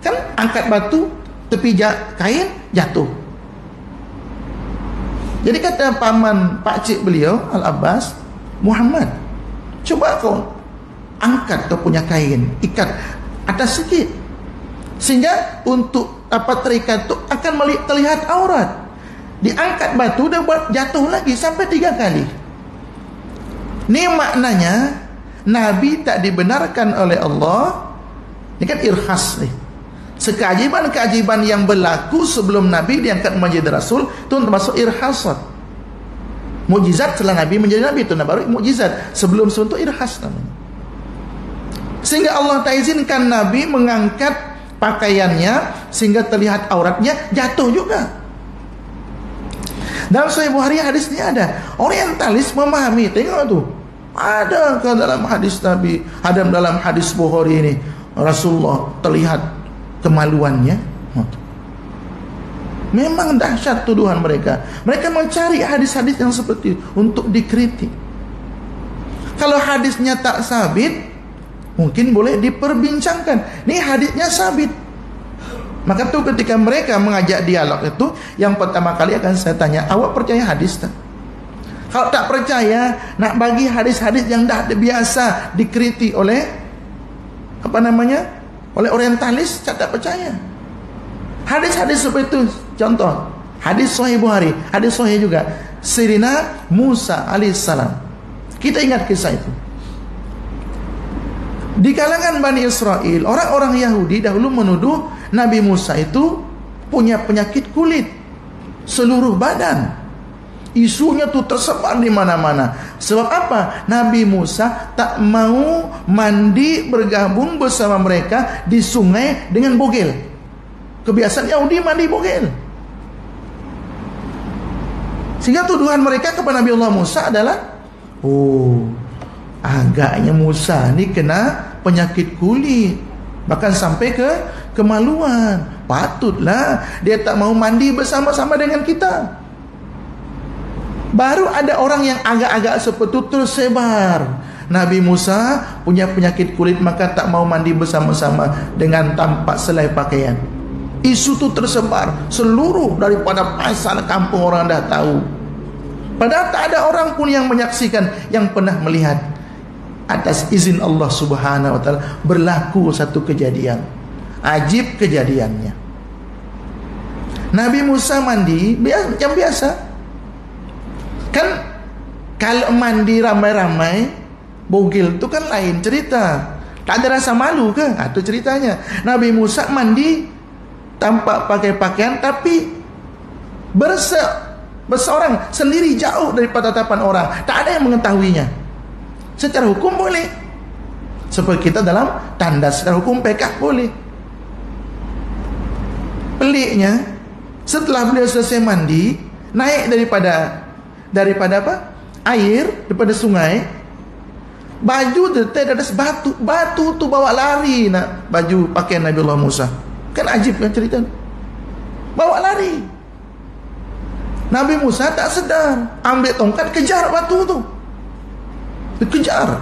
S1: kan angkat batu, tepi kain jatuh. Jadi kata paman pakcik beliau, Al-Abbas, Muhammad, coba kau angkat kau punya kain, ikat, atas sikit, sehingga untuk terikat itu akan terlihat aurat. Diangkat batu dan buat jatuh lagi sampai 3 kali. Ini maknanya Nabi tak dibenarkan oleh Allah. Ini kan irhas nih. Keajaiban yang berlaku sebelum Nabi diangkat menjadi Rasul itu termasuk irhasat. Mukjizat setelah Nabi menjadi Nabi itu baru mukjizat. Sebelum itu irhas namanya. Sehingga Allah tak izinkan Nabi mengangkat pakaiannya sehingga terlihat auratnya, jatuh juga. Dalam Sahih Bukhari hadisnya ada. Orientalis memahami, tengok tuh. Ada ke dalam hadis Nabi, ada dalam hadis Bukhari ini Rasulullah terlihat kemaluannya. Memang dahsyat tuduhan mereka. Mereka mencari hadis-hadis yang seperti itu untuk dikritik. Kalau hadisnya tak sabit, mungkin boleh diperbincangkan. Ini hadisnya sabit. Maka tuh ketika mereka mengajak dialog itu, yang pertama kali akan saya tanya, awak percaya hadis tak? Kalau tak percaya, nak bagi hadis-hadis yang dah biasa dikritik oleh oleh orientalis, saya tak percaya. Hadis-hadis seperti itu, contoh hadis Sahih Bukhari, hadis Sahih juga, Sirina Musa alaihissalam. Kita ingat kisah itu. Di kalangan Bani Israel, orang-orang Yahudi dahulu menuduh Nabi Musa itu punya penyakit kulit seluruh badan. Isunya tuh tersebar di mana-mana. Sebab apa? Nabi Musa tak mau mandi bergabung bersama mereka di sungai dengan bogel. Kebiasaan Yahudi mandi bogel. Sehingga tuduhan mereka kepada Nabi Allah Musa adalah, agaknya Musa ni kena penyakit kulit, bahkan sampai ke kemaluan. Patutlah dia tak mau mandi bersama-sama dengan kita. Baru ada orang yang agak-agak seperti itu tersebar. Nabi Musa punya penyakit kulit, maka tak mau mandi bersama-sama dengan tampak selai pakaian. Isu itu tersebar seluruh daripada pasar kampung, orang dah tahu. Padahal tak ada orang pun yang menyaksikan, yang pernah melihat. Atas izin Allah Subhanahu wa ta'ala berlaku satu kejadian. Ajib kejadiannya. Nabi Musa mandi macam biasa. Kan kalau mandi ramai-ramai bogil tu kan lain cerita. Tak ada rasa malu ke? Itu ceritanya. Nabi Musa mandi tanpa pakai pakaian, tapi berseorang sendiri, jauh daripada tatapan orang. Tak ada yang mengetahuinya. Secara hukum boleh. Seperti kita dalam tandas, secara hukum PK boleh. Peliknya, setelah beliau selesai mandi, naik daripada air, daripada sungai, baju terletak di atas batu. Batu tu bawa lari nak baju pakaian Nabi Allah Musa. Kan ajib kan cerita. Bawa lari. Nabi Musa tak sedar, ambil tongkat kejar batu tu. Dikejar.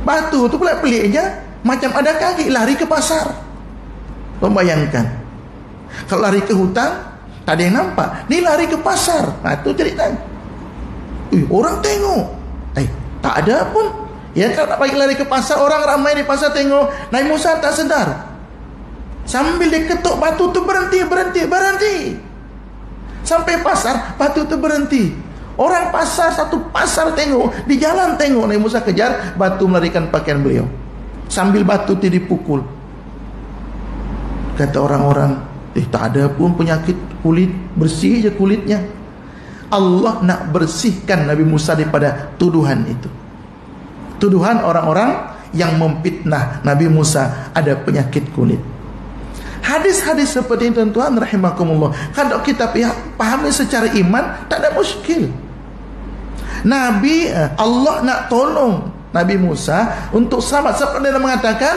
S1: Batu tu pula peliknya macam ada kaki, lari ke pasar. Membayangkan, kalau lari ke hutan tak ada yang nampak, ni lari ke pasar. Itu cerita. Orang tengok, tak ada pun. Ya, kalau nak pergi lari ke pasar, orang ramai di pasar tengok. Nabi Musa tak sedar, sambil dia ketuk batu tu berhenti. Sampai pasar, batu tu berhenti. Orang pasar, satu pasar tengok, di jalan tengok Nabi Musa kejar, batu melarikan pakaian beliau. Sambil batu tu dipukul. Kata orang-orang, tak ada pun penyakit kulit, bersih je kulitnya. Allah nak bersihkan Nabi Musa daripada tuduhan itu. Tuduhan orang-orang yang memfitnah Nabi Musa ada penyakit kulit. Hadis-hadis seperti ini tuan-tuan rahimakumullah, kalau kita pahami secara iman, tak ada muskil. Allah nak tolong Nabi Musa untuk selamat. Seperti dia mengatakan,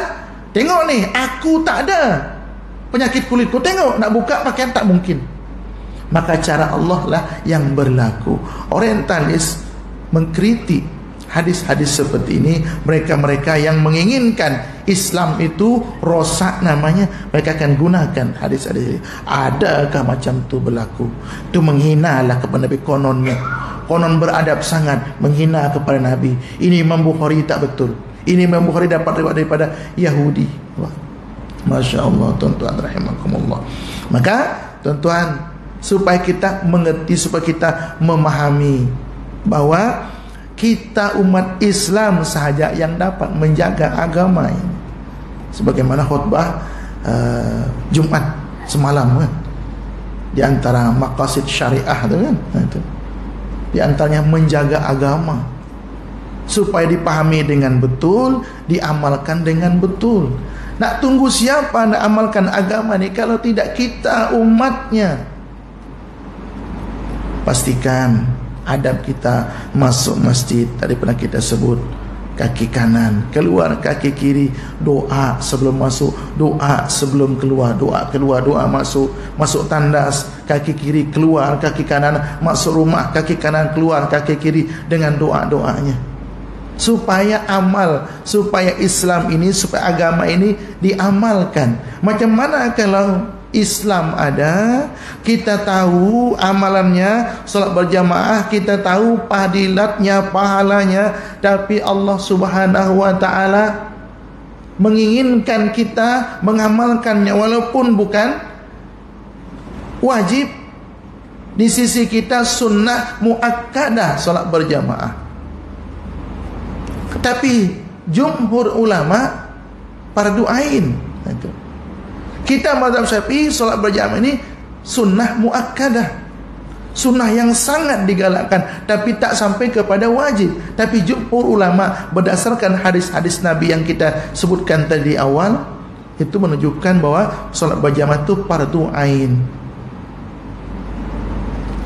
S1: tengok ni, aku tak ada penyakit kulitku, tengok nak buka pakaian tak mungkin. Maka cara Allah lah yang berlaku. Orientalis mengkritik hadis-hadis seperti ini. Mereka-mereka yang menginginkan Islam itu rosak namanya, mereka akan gunakan hadis-hadis ini. Adakah macam tu berlaku? Itu menghinalah kepada Nabi kononnya. Konon beradab sangat, menghina kepada Nabi. Ini Imam Bukhari tak betul. Ini Imam Bukhari dapat riwayat daripada Yahudi. Wah, Masya Allah, tuan-tuan rahimakumullah. Maka tuan-tuan, supaya kita mengerti, supaya kita memahami bahwa kita umat Islam sahaja yang dapat menjaga agama ini. Sebagaimana khutbah Jumat semalam kan, di antara maqasid syariah itu kan, itu di antaranya menjaga agama supaya dipahami dengan betul, diamalkan dengan betul. Nak tunggu siapa nak amalkan agama ni kalau tidak kita umatnya? Pastikan adab kita masuk masjid, tadi pernah kita sebut, kaki kanan, keluar kaki kiri, doa sebelum masuk, doa sebelum keluar, doa keluar, doa masuk, masuk tandas, kaki kiri keluar, kaki kanan masuk rumah, kaki kanan keluar, kaki kiri, dengan doa-doanya. Supaya amal, supaya Islam ini, supaya agama ini diamalkan. Macam mana kalau Islam ada, kita tahu amalannya, salat berjamaah, kita tahu fadilatnya, pahalanya, tapi Allah Subhanahu wa taala menginginkan kita mengamalkannya walaupun bukan wajib. Di sisi kita sunnah muakkadah salat berjamaah. Tapi jumhur ulama fardu ain. Kita mazhab Syafi'i solat berjamaah ini sunnah muakkadah, sunnah yang sangat digalakkan, tapi tak sampai kepada wajib. Tapi jumhur ulama berdasarkan hadis-hadis Nabi yang kita sebutkan tadi awal, itu menunjukkan bahwa solat berjamaah itu fardu ain.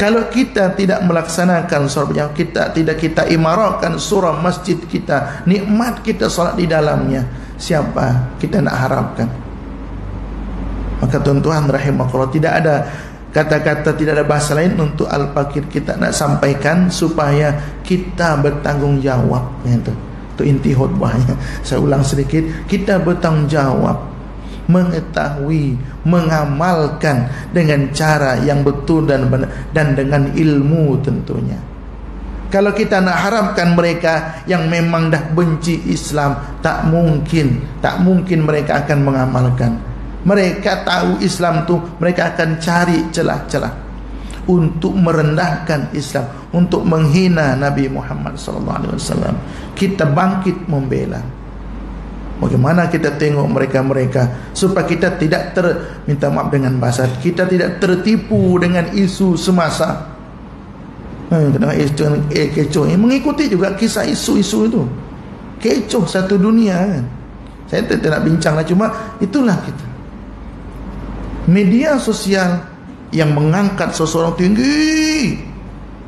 S1: Kalau kita tidak melaksanakan solat berjamaah, kita imarahkan surah masjid kita, nikmat kita solat di dalamnya, siapa kita nak harapkan? Maka tuan-tuan rahimakumullah, tidak ada kata-kata, tidak ada bahasa lain untuk Al-Fakir kita nak sampaikan supaya kita bertanggung jawab. Itu inti khutbahnya. Saya ulang sedikit, kita bertanggung jawab, mengetahui, mengamalkan dengan cara yang betul dan benar, dan dengan ilmu tentunya. Kalau kita nak harapkan mereka yang memang dah benci Islam, tak mungkin mereka akan mengamalkan. Mereka tahu Islam tu, mereka akan cari celah-celah untuk merendahkan Islam, untuk menghina Nabi Muhammad SAW. Kita bangkit membela. Bagaimana kita tengok mereka-mereka supaya kita tidak minta maaf dengan bahasa, kita tidak tertipu dengan isu semasa. Kecoh, mengikuti juga kisah isu-isu itu. Kecoh satu dunia kan. Saya tidak nak bincang lah, cuma itulah kita. Media sosial yang mengangkat seseorang tinggi,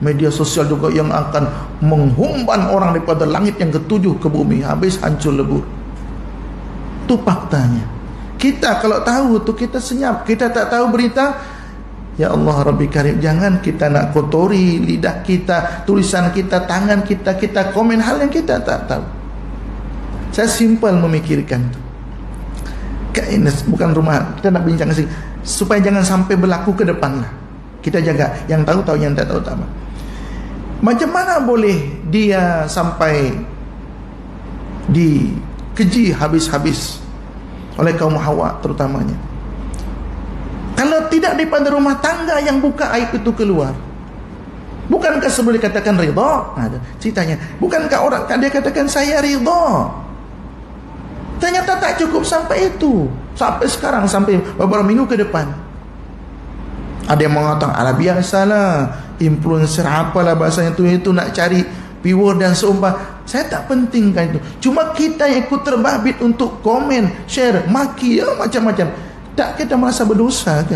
S1: media sosial juga yang akan menghumban orang daripada langit yang ketujuh ke bumi, habis hancur lebur. Itu faktanya. Kita kalau tahu tu kita senyap. Kita tak tahu berita, ya Allah Rabbi Karim, jangan kita nak kotori lidah kita, tulisan kita, tangan kita, kita komen hal yang kita tak tahu. Saya simple memikirkan tu. Ini bukan rumah, kita nak bincang sih, supaya jangan sampai berlaku ke depan lah. Kita jaga, yang tahu, yang tak tahu tak apa. Macam mana boleh dia sampai dikeji habis-habis oleh kaum Hawa terutamanya? Kalau tidak daripada rumah tangga yang buka aib itu keluar. Bukankah sebelum dikatakan ridha? Ceritanya, bukankah orang dia katakan saya ridha? Ternyata tak cukup sampai itu. Sampai sekarang, sampai beberapa minggu ke depan, ada yang mengatakan ala biasalah, influencer apalah bahasanya itu nak cari viewer dan seumpama. Saya tak pentingkan itu. Cuma kita yang ikut terbabit untuk komen, share, maki, ya, macam-macam. Tak kita merasa berdosa ke?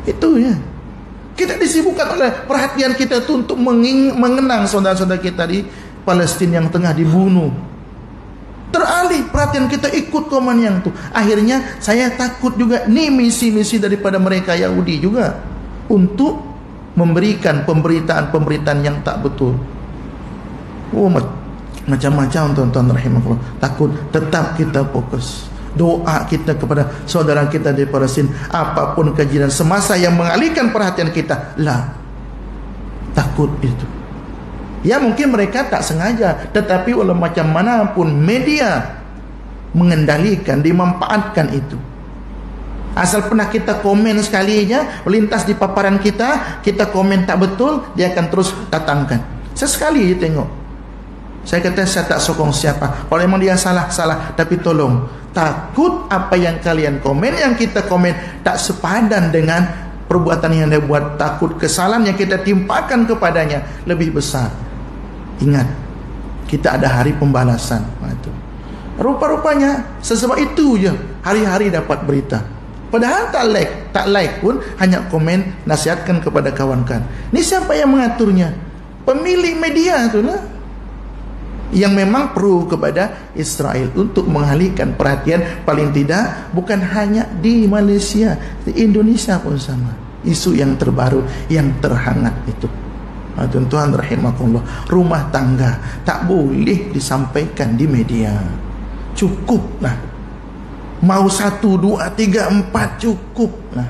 S1: Itu ya. Kita disibukkan oleh perhatian kita itu untuk mengenang saudara-saudara kita di Palestina yang tengah dibunuh. Teralih perhatian kita ikut komen yang tu. Akhirnya saya takut juga ni misi-misi daripada mereka Yahudi juga untuk memberikan pemberitaan-pemberitaan yang tak betul. Macam-macam tuan-tuan rahimahullah. Takut, tetap kita fokus. Doa kita kepada saudara kita di Palestin, apapun kejadian semasa yang mengalihkan perhatian kita, lah takut itu. Ya mungkin mereka tak sengaja, tetapi walau macam manapun media mengendalikan, dimanfaatkan itu. Asal pernah kita komen sekali aja, melintas di paparan kita, kita komen tak betul, dia akan terus datangkan. Sesekali dia tengok. Saya kata saya tak sokong siapa. Kalau memang dia salah, tapi tolong, takut apa yang kalian komen, yang kita komen tak sepadan dengan perbuatan yang dia buat. Takut kesalahan yang kita timpakan kepadanya lebih besar. Ingat, kita ada hari pembalasan. Itu. Rupa-rupanya sesebab itu je hari-hari dapat berita. Padahal tak like pun, hanya komen, nasihatkan kepada kawan-kawan. Ini siapa yang mengaturnya? Pemilik media itulah yang memang perlu kepada Israel untuk mengalihkan perhatian, paling tidak bukan hanya di Malaysia, di Indonesia pun sama. Isu yang terbaru, yang terhangat itu. Tuan-tuan rahimakumullah, rumah tangga tak boleh disampaikan di media. Cukuplah. Mau 1, 2, 3, 4 cukuplah.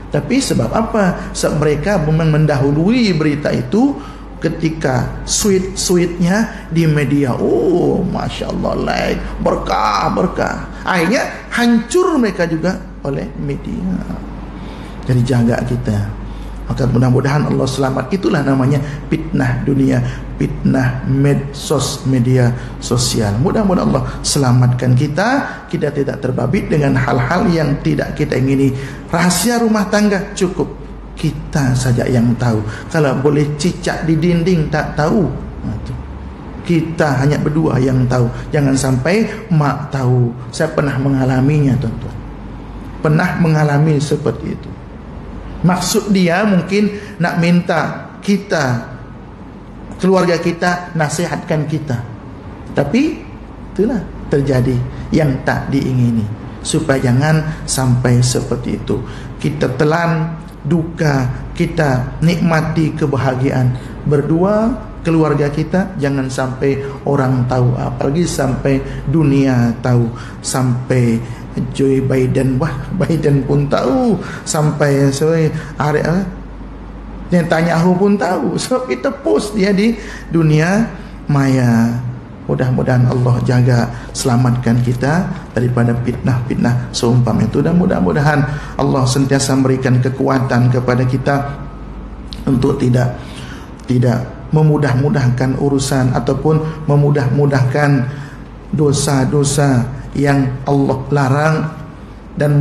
S1: Tapi sebab apa? Sebab mereka memang mendahului berita itu ketika sweet-sweetnya di media. Oh, Masya Allah, like, berkah. Akhirnya hancur mereka juga oleh media. Jadi jaga kita. Maka mudah-mudahan Allah selamat. Itulah namanya fitnah dunia, fitnah media sosial. Mudah-mudahan Allah selamatkan kita. Kita tidak terbabit dengan hal-hal yang tidak kita ingini. Rahasia rumah tangga cukup kita saja yang tahu. Kalau boleh cicak di dinding tak tahu, kita hanya berdua yang tahu. Jangan sampai mak tahu. Saya pernah mengalaminya, tuan-tuan. Pernah mengalami seperti itu. Maksud dia mungkin nak minta kita, keluarga kita, nasihatkan kita. Tapi itulah terjadi yang tak diingini. Supaya jangan sampai seperti itu. Kita telan duka, kita nikmati kebahagiaan berdua, keluarga kita. Jangan sampai orang tahu, apalagi sampai dunia tahu, sampai Joe Biden pun tahu, sampai Netanyahu pun tahu. Sebab kita post dia di dunia maya. Mudah-mudahan Allah jaga, selamatkan kita daripada fitnah-fitnah seumpama itu. Dan mudah-mudahan Allah sentiasa memberikan kekuatan kepada kita untuk tidak memudah-mudahkan urusan ataupun memudah-mudahkan dosa-dosa yang Allah larang, dan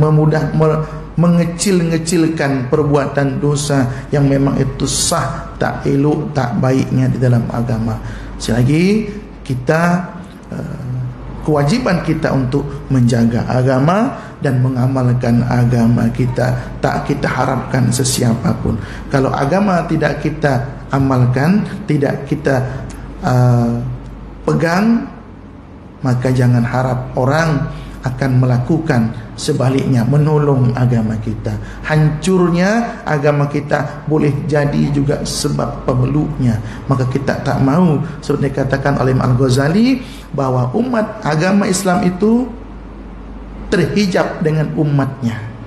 S1: mengecil-ngecilkan perbuatan dosa yang memang itu sah, tak elok, tak baiknya di dalam agama. Sekali lagi, kita kewajiban kita untuk menjaga agama dan mengamalkan agama kita. Tak kita harapkan sesiapa pun. Kalau agama tidak kita amalkan, tidak kita pegang, maka jangan harap orang akan melakukan sebaliknya, menolong agama kita. Hancurnya agama kita boleh jadi juga sebab pemeluknya. Maka kita tak mau, seperti dikatakan oleh Al-Ghazali, bahwa umat agama Islam itu terhijab dengan umatnya.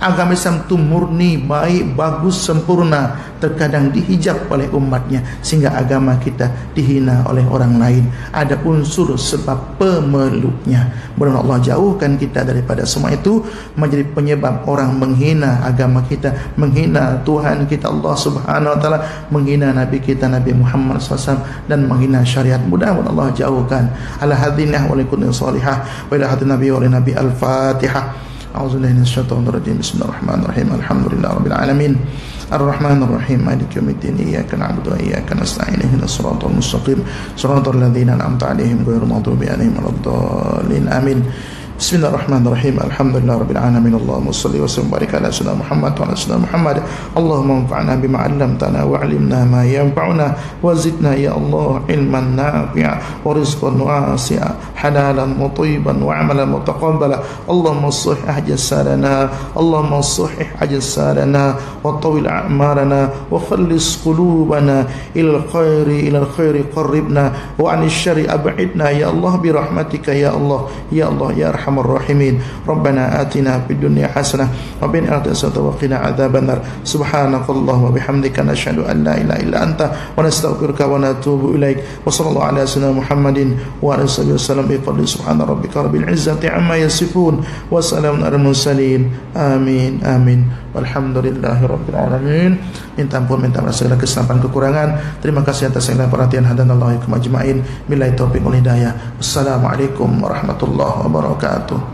S1: Agama Islam itu murni, baik, bagus, sempurna. Terkadang dihijab oleh umatnya, sehingga agama kita dihina oleh orang lain. Ada unsur sebab pemeluknya. Mudah-mudahan Allah jauhkan kita daripada semua itu, menjadi penyebab orang menghina agama kita, menghina Tuhan kita Allah Subhanahu Wa Taala, menghina Nabi kita Nabi Muhammad SAW, dan menghina syariat. Mudah-mudahan Allah jauhkan. Ala hadinah wa likulli salihah wa ila hadin Nabi wa Nabi Al-Fatihah. A'udzubillahi minasyaitonir rajim. Bismillahirrahmanirrahim. Alhamdulillahirabbil alamin. Ar-Rahmanir-Rahim. Maliki yaumiddin. Iyyaka na'budu wa iyyaka nasta'in. Ihdinas siratal mustaqim. Shiratal ladzina an'amta 'alaihim ghairil maghdubi 'alaihim waladdallin. Amin. Bismillahirrahmanirrahim. Alhamdulillahirabbil alamin. Allahumma shalli wa sallim wa barik ala sayyidina Muhammad wa ala sayyidina Muhammad. Allahumma anfa'na bima 'allamtana wa 'allimna ma yanfa'una wa zidna ya Allah ilman nafi'a wa rizqan wasi'a, halalan thayyiban wa 'amalan mutaqabbala. Allahumma sahih ajsadana, Allahumma sahih ajsadana wa tawil a'marana wa khallis qulubana ila al-khairi qarribna wa 'anil syarri ab'idna ya Allah bi rahmatika ya Allah ya Allah ya arhamar arhamar rahimin. Rabbana atina fid dunya hasanah wa fil akhirati hasanah wa qina adzabannar. Subhanakallahumma wa bihamdika nashhadu an la ilaha illa anta wa nastaghfiruka wa natubu ilaik. Wa sallallahu ala sayyidina Muhammadin wa ala alihi wasallam bi fadli subhana rabbika rabbil izzati amma yasifun wa salamun alal mursalin. Amin amin. Walhamdulillahi rabbil alamin. Minta ampun, minta maaf segala kesalahan kekurangan. Terima kasih atas segala perhatian. Hadanallahu ajma'in. Billahi taufiq wal hidayah. Wassalamualaikum warahmatullahi wabarakatuh.